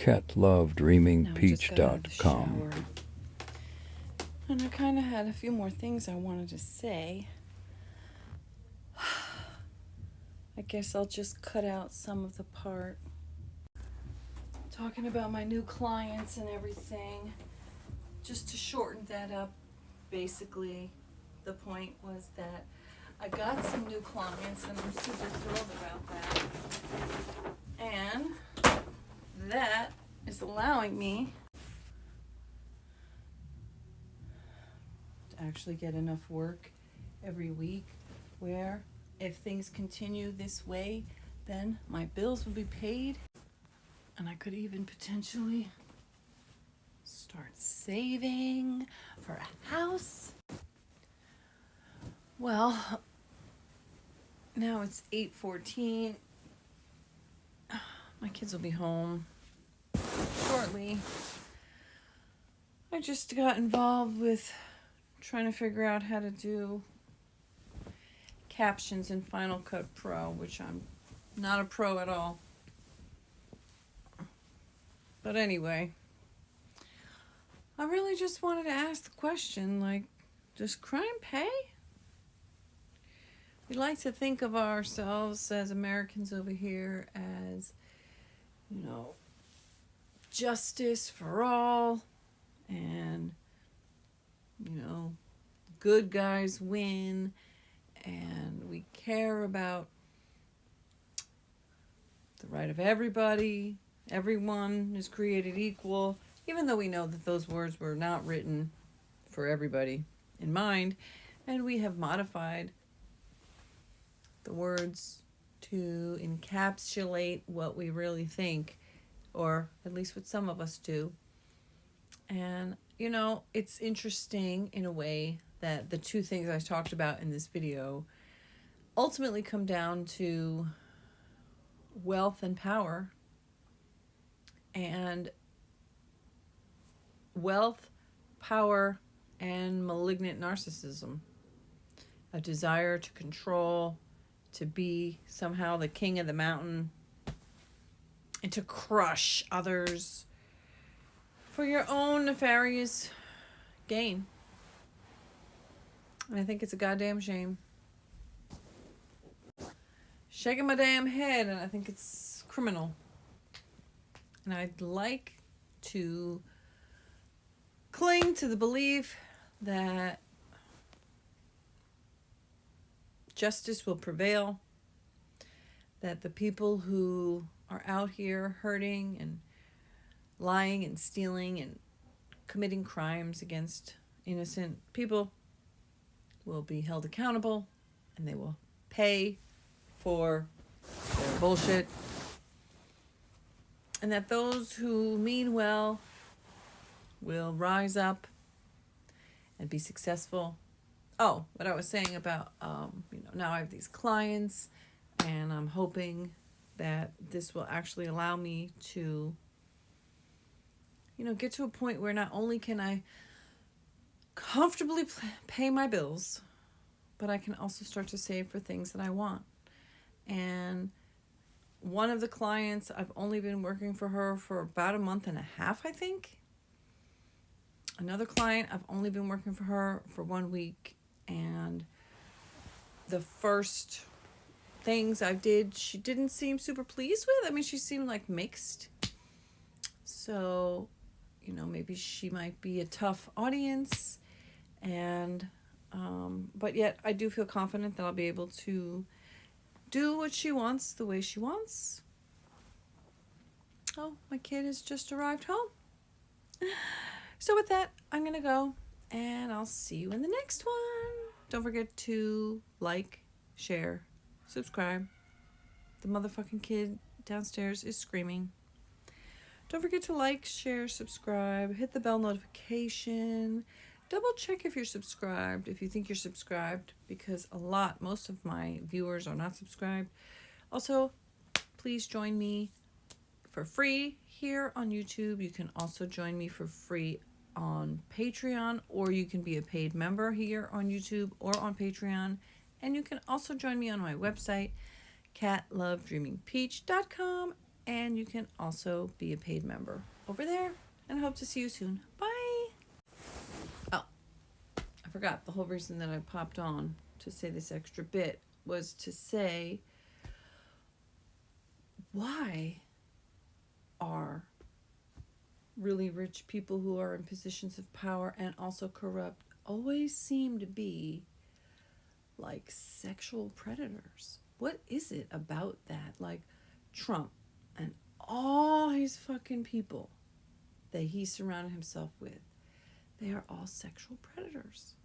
katlovedreamingpeach.com. And I kind of had a few more things I wanted to say. I guess I'll just cut out some of the part talking about my new clients and everything, just to shorten that up. Basically, the point was that I got some new clients and I'm super thrilled about that. And that is allowing me to actually get enough work every week where if things continue this way, then my bills will be paid and I could even potentially start saving for a house. Well, now it's 8:14. My kids will be home shortly. I just got involved with trying to figure out how to do captions in Final Cut Pro, which I'm not a pro at all. But anyway, I really just wanted to ask the question, like, does crime pay? We like to think of ourselves as Americans over here as, justice for all and, good guys win and we care about the right of everybody. Everyone is created equal, even though we know that those words were not written for everybody in mind, and we have modified the words to encapsulate what we really think, or at least what some of us do. And, it's interesting in a way that the two things I talked about in this video ultimately come down to wealth and power. And wealth, power, and malignant narcissism. A desire to control, to be somehow the king of the mountain, and to crush others for your own nefarious gain. And I think it's a goddamn shame. Shaking my damn head, and I think it's criminal. And I'd like to cling to the belief that justice will prevail, that the people who are out here hurting and lying and stealing and committing crimes against innocent people will be held accountable and they will pay for their bullshit. And that those who mean well will rise up and be successful. Oh, what I was saying about, now I have these clients and I'm hoping that this will actually allow me to, get to a point where not only can I comfortably pay my bills, but I can also start to save for things that I want. And one of the clients, I've only been working for her for about a month and a half, I think. Another client, I've only been working for her for 1 week. And the first things I did, she didn't seem super pleased with. I mean, she seemed like mixed. So, maybe she might be a tough audience. And, but yet I do feel confident that I'll be able to do what she wants the way she wants. Oh, my kid has just arrived home. So with that, I'm going to go and I'll see you in the next one. Don't forget to like, share, subscribe. The motherfucking kid downstairs is screaming. Don't forget to like, share, subscribe, hit the bell notification. Double check if you're subscribed, if you think you're subscribed, because most of my viewers are not subscribed. Also, please join me for free here on YouTube. You can also join me for free on Patreon, or you can be a paid member here on YouTube or on Patreon. And you can also join me on my website, katlovedreamingpeach.com, And you can also be a paid member over there. And I hope to see you soon. Bye. Oh, I forgot. The whole reason that I popped on to say this extra bit was to say, why are really rich people who are in positions of power and also corrupt always seem to be like sexual predators? What is it about that? Like Trump and all his fucking people that he surrounded himself with, they are all sexual predators.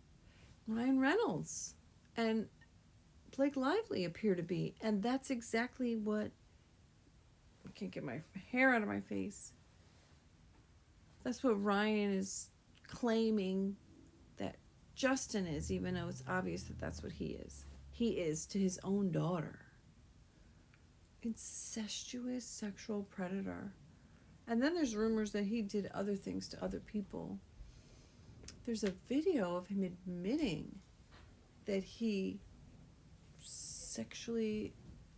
Ryan Reynolds and Blake Lively appear to be, and that's exactly what, I can't get my hair out of my face. That's what Ryan is claiming that Justin is, even though it's obvious that that's what he is. He is to his own daughter. Incestuous sexual predator. And then there's rumors that he did other things to other people. There's a video of him admitting that he sexually,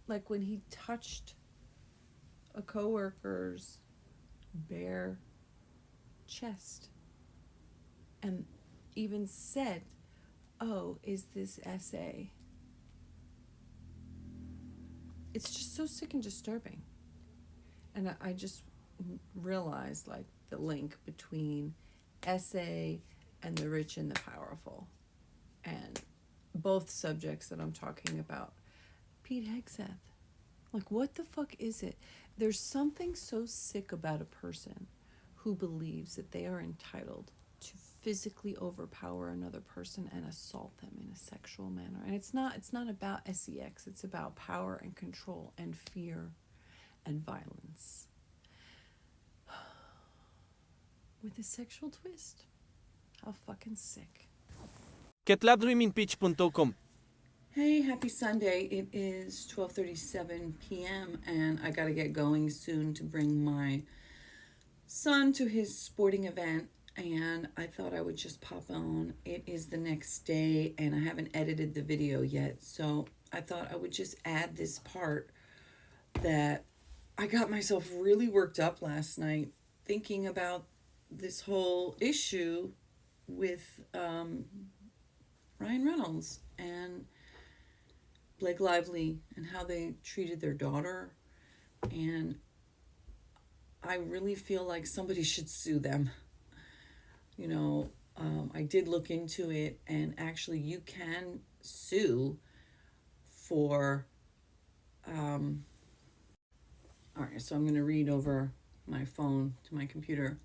like when he touched a coworker's bare chest and even said, "Oh, is this SA?" It's just so sick and disturbing. And I just realized like the link between SA and the rich and the powerful, and both subjects that I'm talking about. Pete Hegseth, like, what the fuck is it? There's something so sick about a person who believes that they are entitled to physically overpower another person and assault them in a sexual manner. And it's not about sex. It's about power and control and fear and violence with a sexual twist. How fucking sick. katlovedreamingpeach.com. Hey, happy Sunday. It is 12:37 p.m. and I got to get going soon to bring my son to his sporting event, and I thought I would just pop on. It is the next day and I haven't edited the video yet, so I thought I would just add this part that I got myself really worked up last night thinking about this whole issue with Ryan Reynolds and Blake Lively and how they treated their daughter. And I really feel like somebody should sue them. You know, I did look into it, and actually you can sue for, all right, so I'm going to read over my phone to my computer.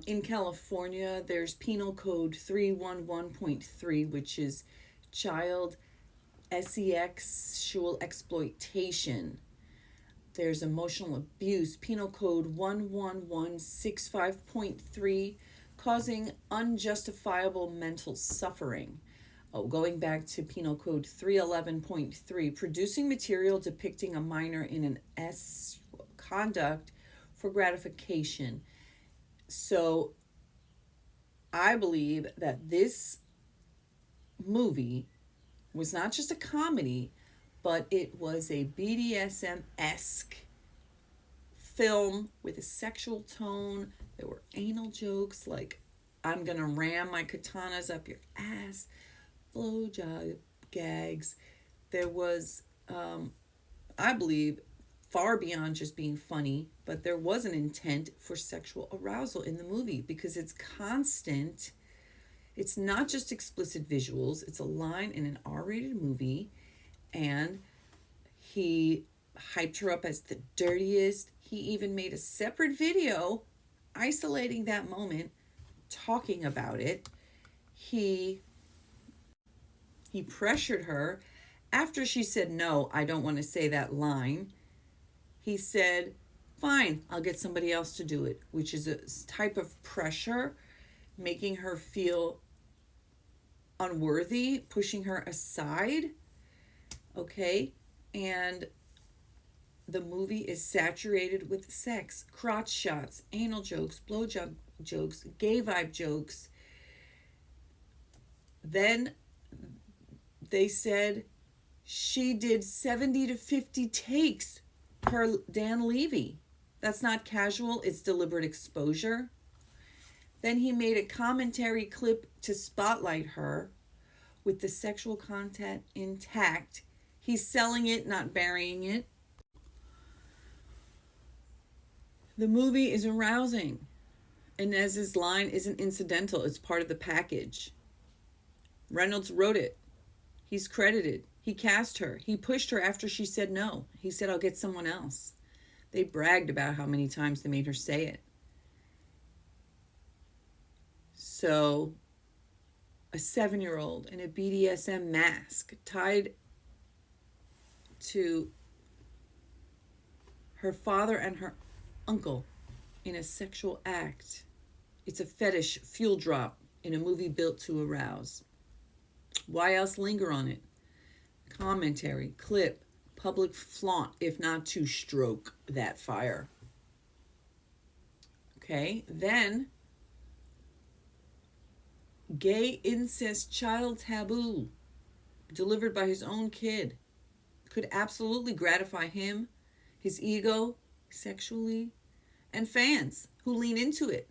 In California, there's Penal Code 311.3, which is child sexual exploitation. There's emotional abuse, Penal Code 11165.3, causing unjustifiable mental suffering. Oh, going back to Penal Code 311.3, producing material depicting a minor in an conduct for gratification. So I believe that this movie was not just a comedy, but it was a BDSM-esque film with a sexual tone. There were anal jokes like, "I'm going to ram my katanas up your ass," blowjob gags. There was, I believe, far beyond just being funny, but there was an intent for sexual arousal in the movie because it's constant. It's not just explicit visuals. It's a line in an R-rated movie, and he hyped her up as the dirtiest. He even made a separate video isolating that moment, talking about it. He pressured her after she said, "No, I don't want to say that line." He said, "Fine, I'll get somebody else to do it," which is a type of pressure, making her feel unworthy, pushing her aside. Okay? And the movie is saturated with sex, crotch shots, anal jokes, blowjob jokes, gay vibe jokes. Then they said she did 70 to 50 takes per Dan Levy. That's not casual, it's deliberate exposure. Then he made a commentary clip to spotlight her with the sexual content intact. He's selling it, not burying it. The movie is arousing. Inez's line isn't incidental, it's part of the package. Reynolds wrote it. He's credited. He cast her. He pushed her after she said no. He said, I'll get someone else. They bragged about how many times they made her say it. So, a 7-year-old in a BDSM mask tied to her father and her uncle in a sexual act. It's a fetish fuel drop in a movie built to arouse. Why else linger on it? Commentary, clip, public flaunt, if not to stroke that fire. Okay, then gay incest child taboo delivered by his own kid could absolutely gratify him, his ego, sexually, and fans who lean into it.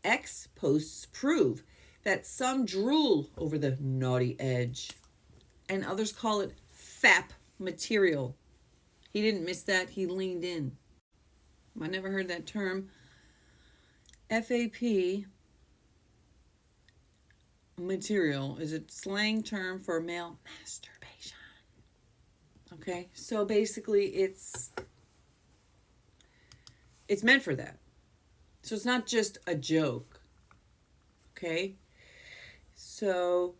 X posts prove that some drool over the naughty edge and others call it FAP material. He didn't miss that, he leaned in. I never heard that term. FAP material is a slang term for male masturbation. Okay, so basically it's meant for that. So it's not just a joke. Okay, so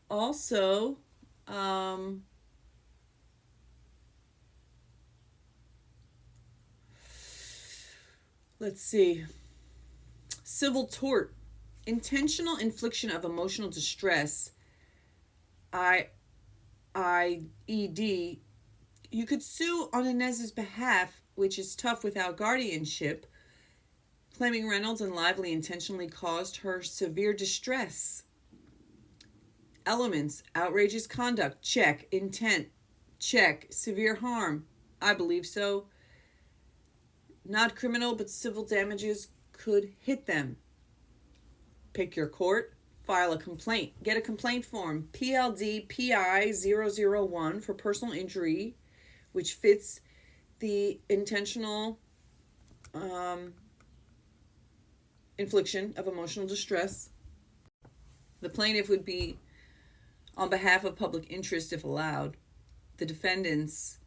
also let's see, civil tort, intentional infliction of emotional distress, IED. You could sue on Inez's behalf, which is tough without guardianship, claiming Reynolds and Lively intentionally caused her severe distress. Elements: outrageous conduct, check. Intent, check. Severe harm, I believe so. Not criminal, but civil damages could hit them. Pick your court, file a complaint. Get a complaint form, PLD PI 001 for personal injury, which fits the intentional infliction of emotional distress. The plaintiff would be on behalf of public interest if allowed. The defendants,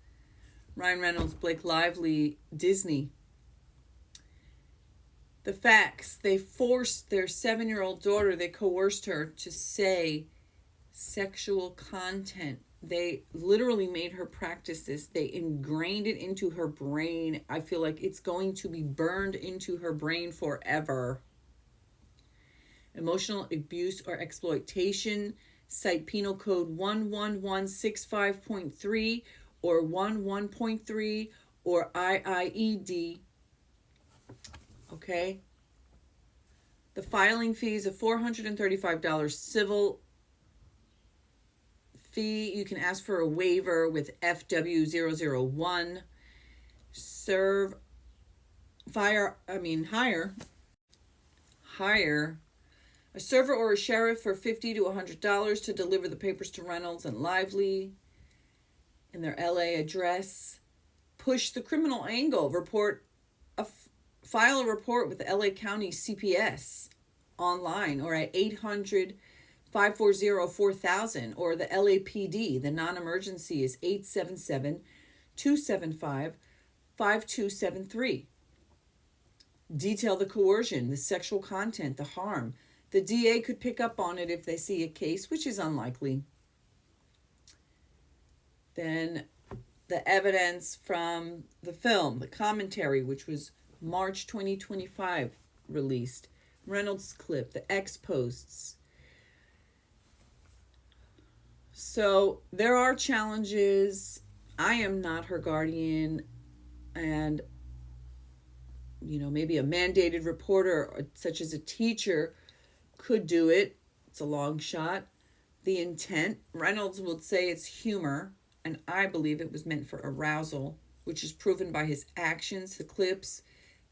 Ryan Reynolds, Blake Lively, Disney. The facts: they forced their 7-year-old daughter, they coerced her to say sexual content. They literally made her practice this. They ingrained it into her brain. I feel like it's going to be burned into her brain forever. Emotional abuse or exploitation, cite Penal Code 11165.3 or 11.3 or IIED. Okay. The filing fees of $435 civil fee. You can ask for a waiver with FW001. Hire a server or a sheriff for $50 to $100 to deliver the papers to Reynolds and Lively in their LA address. Push the criminal angle. File a report with the LA County CPS online or at 800-540-4000 or the LAPD. The non-emergency is 877-275-5273. Detail the coercion, the sexual content, the harm. The DA could pick up on it if they see a case, which is unlikely. Then the evidence from the film, the commentary, which was March 2025 released. Reynolds clip, the X posts. So there are challenges. I am not her guardian, and maybe a mandated reporter such as a teacher could do it. It's a long shot. The intent, Reynolds would say it's humor, and I believe it was meant for arousal, which is proven by his actions, the clips,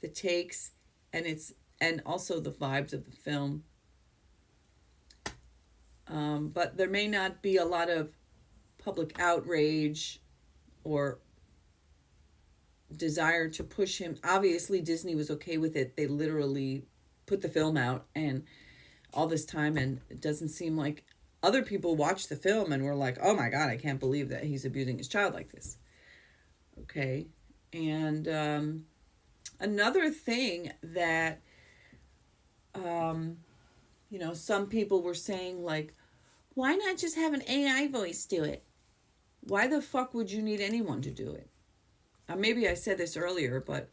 the takes, and also the vibes of the film. But there may not be a lot of public outrage or desire to push him. Obviously, Disney was okay with it. They literally put the film out and all this time, and it doesn't seem like other people watched the film and were like, oh my God, I can't believe that he's abusing his child like this. Okay. And another thing that, some people were saying, like, why not just have an AI voice do it? Why the fuck would you need anyone to do it? Maybe I said this earlier, but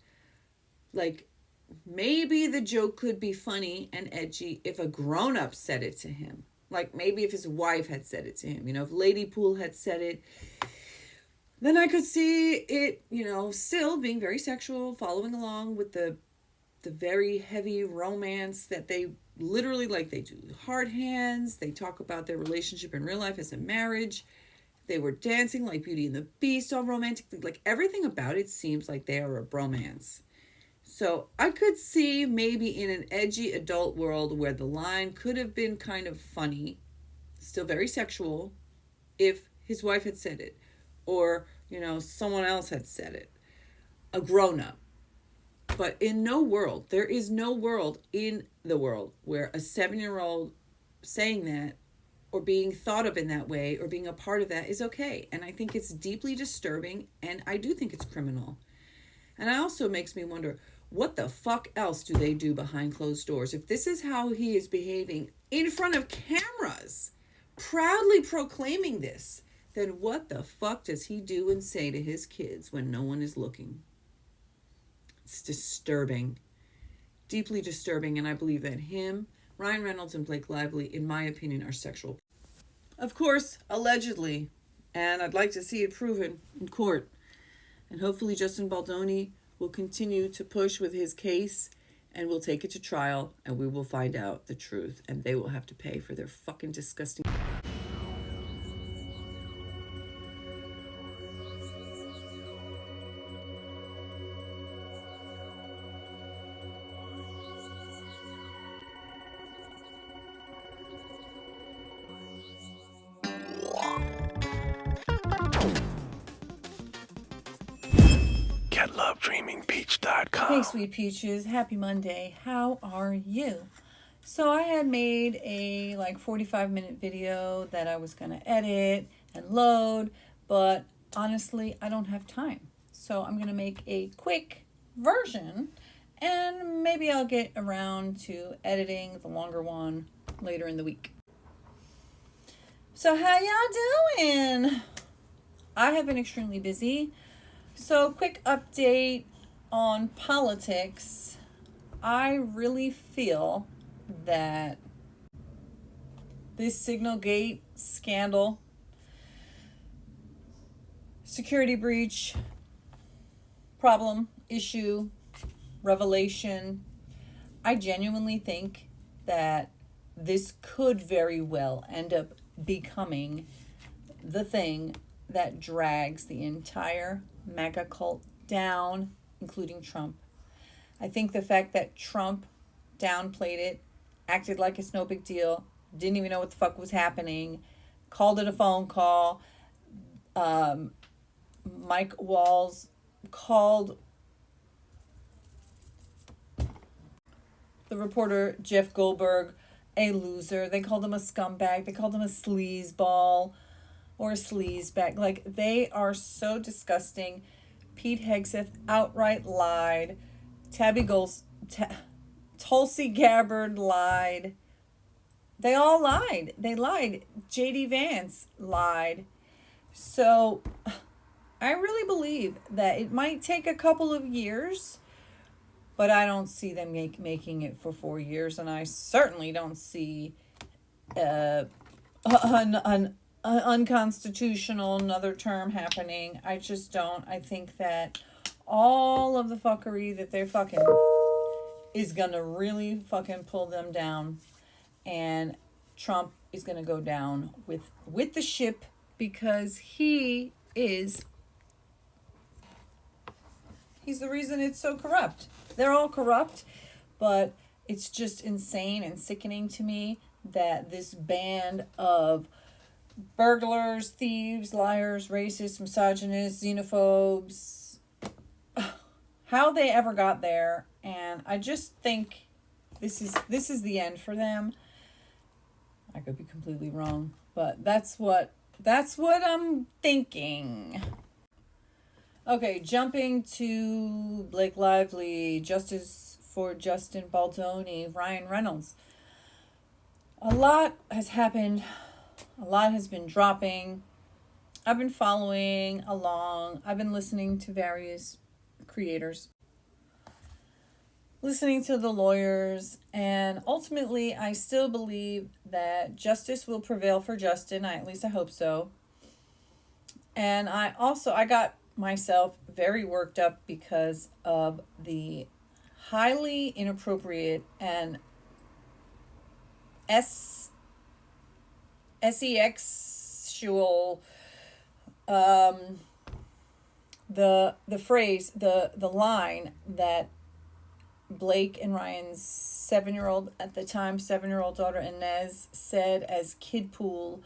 like, maybe the joke could be funny and edgy if a grown-up said it to him. Like, maybe if his wife had said it to him. If Lady Pool had said it, then I could see it, still being very sexual, following along with the very heavy romance that they literally, like, they do hard hands. They talk about their relationship in real life as a marriage. They were dancing like Beauty and the Beast, all romantically. Like, everything about it seems like they are a bromance. So I could see maybe in an edgy adult world where the line could have been kind of funny, still very sexual, if his wife had said it, or, someone else had said it, a grown-up. But in no world, there is no world in the world where a 7-year-old saying that or being thought of in that way or being a part of that is okay. And I think it's deeply disturbing, and I do think it's criminal. And it also makes me wonder, what the fuck else do they do behind closed doors? If this is how he is behaving in front of cameras, proudly proclaiming this, then what the fuck does he do and say to his kids when no one is looking? It's disturbing, deeply disturbing, and I believe that him, Ryan Reynolds, and Blake Lively, in my opinion, are sexual. Of course, allegedly, and I'd like to see it proven in court. And hopefully Justin Baldoni will continue to push with his case, and we'll take it to trial, and we will find out the truth, and they will have to pay for their fucking disgusting... katlovedreamingpeach.com. Hey, sweet peaches. Happy Monday. How are you? So I had made a 45-minute video that I was going to edit and load, but honestly, I don't have time. So I'm going to make a quick version, and maybe I'll get around to editing the longer one later in the week. So how y'all doing? I have been extremely busy. So quick update on politics. I really feel that this Signalgate scandal, security breach, problem, issue, revelation, I genuinely think that this could very well end up becoming the thing that drags the entire MAGA cult down, including Trump. I think the fact that Trump downplayed it, acted like it's no big deal, didn't even know what the fuck was happening, called it a phone call. Mike Walls called the reporter Jeff Goldberg a loser. They called him a scumbag. They called him a sleazeball or a sleazebag. Like, they are so disgusting. Pete Hegseth outright lied. Tulsi Gabbard lied. They all lied. They lied. J.D. Vance lied. So I really believe that it might take a couple of years, but I don't see them making it for 4 years, and I certainly don't see an unconstitutional, another term happening. I just don't. I think that all of the fuckery that they're fucking is gonna really fucking pull them down, and Trump is gonna go down with the ship, because he is He's the reason it's so corrupt. They're all corrupt, but it's just insane and sickening to me that this band of burglars, thieves, liars, racists, misogynists, xenophobes, how they ever got there. And I just think this is the end for them. I could be completely wrong, but that's what I'm thinking. Okay, jumping to Blake Lively, Justice for Justin Baldoni, Ryan Reynolds. A lot has happened. A lot has been dropping. I've been following along. I've been listening to various creators, listening to the lawyers, and ultimately I still believe that justice will prevail for Justin. At least I hope so. And I got myself very worked up because of the highly inappropriate and sexual the phrase, the line that Blake and Ryan's 7-year-old at the time, 7-year-old daughter Inez said as kid pool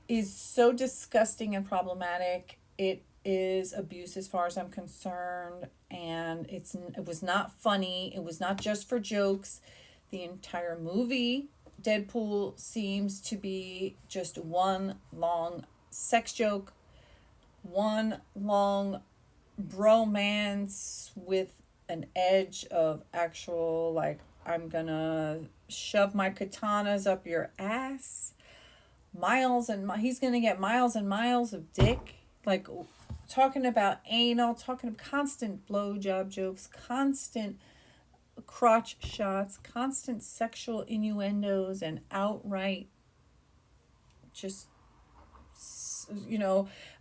is so disgusting and problematic. It is abuse as far as I'm concerned, and it was not funny. It was not just for jokes. The entire movie, Deadpool, seems to be just one long sex joke, one long bromance with an edge of actual, like, I'm gonna shove my katanas up your ass. He's gonna get miles and miles of dick. Like, talking about anal, talking about constant blowjob jokes, constant crotch shots, constant sexual innuendos, and outright just,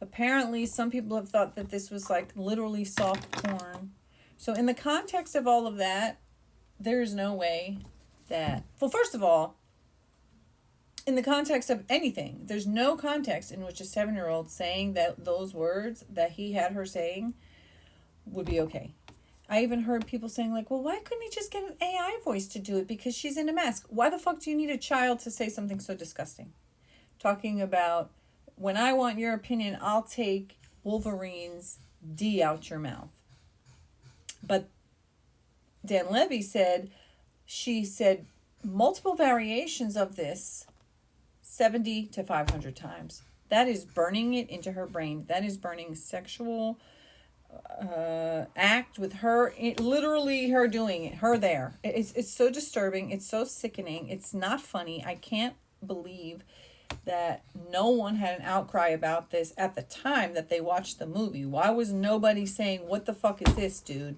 apparently some people have thought that this was like literally soft porn. So in the context of all of that, there's no way that, well, first of all, in the context of anything, there's no context in which a 7-year-old saying that those words that he had her saying would be okay. I even heard people saying, like, well, why couldn't he just get an AI voice to do it because she's in a mask? Why the fuck do you need a child to say something so disgusting? Talking about, when I want your opinion, I'll take Wolverine's D out your mouth. But Dan Levy said, she said multiple variations of this 70 to 500 times. That is burning it into her brain. That is burning sexual act with her, literally her doing it, her there. It's so disturbing. It's so sickening. It's not funny. I can't believe that no one had an outcry about this at the time that they watched the movie. Why was nobody saying, what the fuck is this, dude?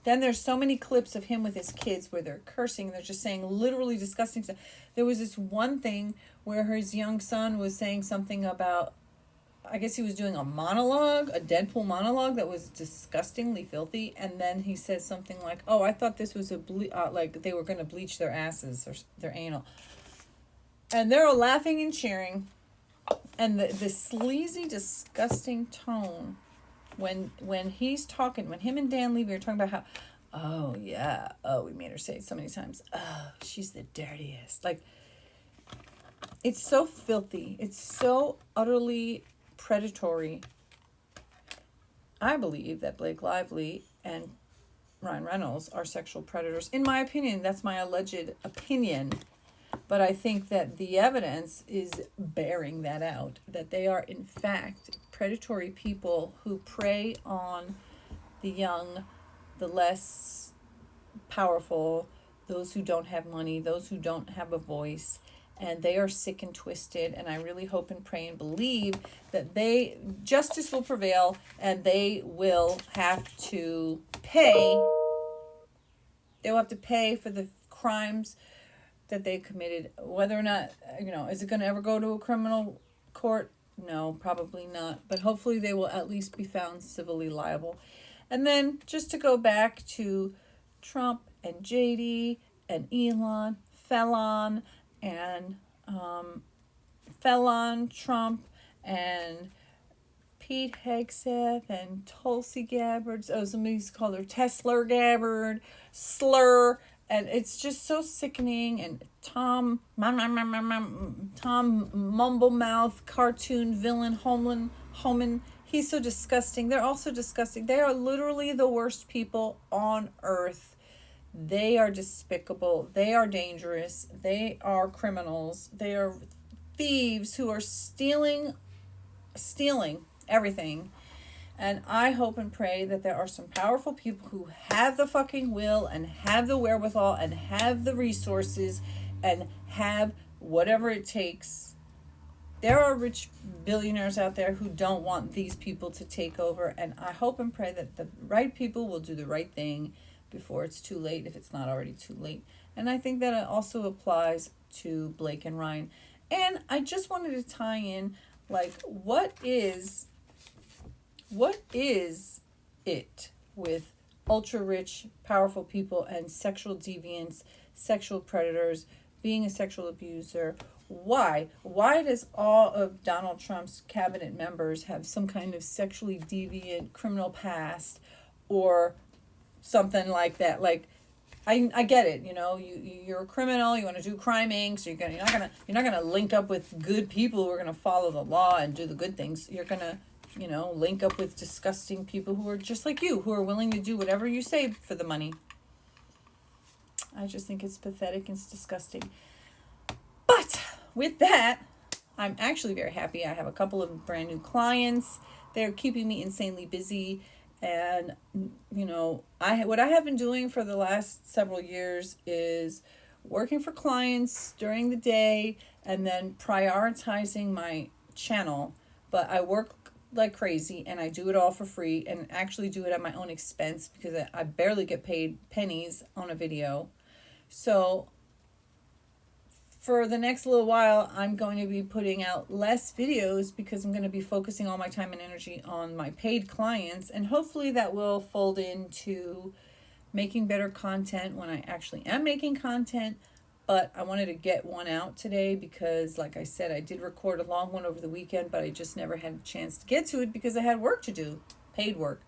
Then there's so many clips of him with his kids where they're cursing. They're just saying literally disgusting stuff. There was this one thing where his young son was saying something about, I guess he was doing a monologue, a Deadpool monologue that was disgustingly filthy. And then he says something like, oh, I thought this was like they were going to bleach their asses or their anal. And they're all laughing and cheering. And the sleazy, disgusting tone when he's talking, when him and Dan Levy are talking about how, oh, yeah, oh, we made her say it so many times, oh, she's the dirtiest. Like, it's so filthy. It's so utterly predatory. I believe that Blake Lively and Ryan Reynolds are sexual predators. In my opinion, that's my alleged opinion. But I think that the evidence is bearing that out, that they are, in fact, predatory people who prey on the young, the less powerful, those who don't have money, those who don't have a voice, and they are sick and twisted. And I really hope and pray and believe that justice will prevail, and they will have to pay. They will have to pay for the crimes that they committed. Whether or not, is it going to ever go to a criminal court? No, probably not. But hopefully they will at least be found civilly liable. And then just to go back to Trump and JD and Elon, Felon and Felon Trump and Pete Hegseth and Tulsi Gabbard. Oh, somebody used to call her Tesla Gabbard, Slur, and it's just so sickening. And Tom Mumblemouth, cartoon villain, Homan. He's so disgusting. They're all so disgusting. They are literally the worst people on earth. They are despicable. They are dangerous. They are criminals. They are thieves who are stealing everything. And I hope and pray that there are some powerful people who have the fucking will and have the wherewithal and have the resources and have whatever it takes. There are rich billionaires out there who don't want these people to take over, and I hope and pray that the right people will do the right thing before it's too late, if it's not already too late. And I think that it also applies to Blake and Ryan. And I just wanted to tie in, like, what is it with ultra rich, powerful people and sexual deviants, sexual predators, being a sexual abuser? Why does all of Donald Trump's cabinet members have some kind of sexually deviant criminal past or something like that? Like, I get it, you're a criminal, you want to do crime Inc., so you're not gonna link up with good people who are gonna follow the law and do the good things. You're gonna, link up with disgusting people who are just like you, who are willing to do whatever you say for the money. I just think it's pathetic and it's disgusting. But with that, I'm actually very happy. I have a couple of brand new clients. They're keeping me insanely busy. And, what I have been doing for the last several years is working for clients during the day and then prioritizing my channel. But I work like crazy and I do it all for free and actually do it at my own expense because I barely get paid pennies on a video. So for the next little while, I'm going to be putting out less videos because I'm going to be focusing all my time and energy on my paid clients. And hopefully that will fold into making better content when I actually am making content. But I wanted to get one out today because, like I said, I did record a long one over the weekend, but I just never had a chance to get to it because I had work to do, paid work.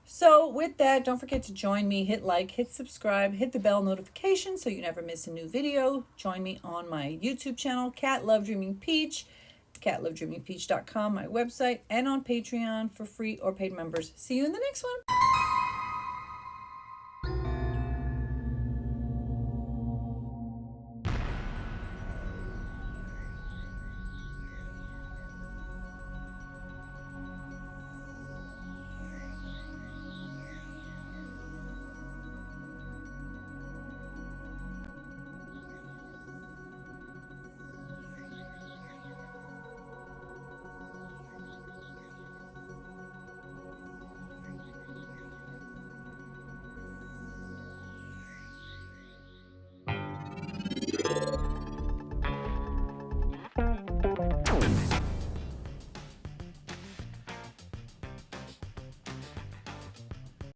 So with that, don't forget to join me. Hit like, hit subscribe, hit the bell notification so you never miss a new video. Join me on my YouTube channel, katlovedreamingpeach, katlovedreamingpeach.com, my website, and on Patreon for free or paid members. See you in the next one.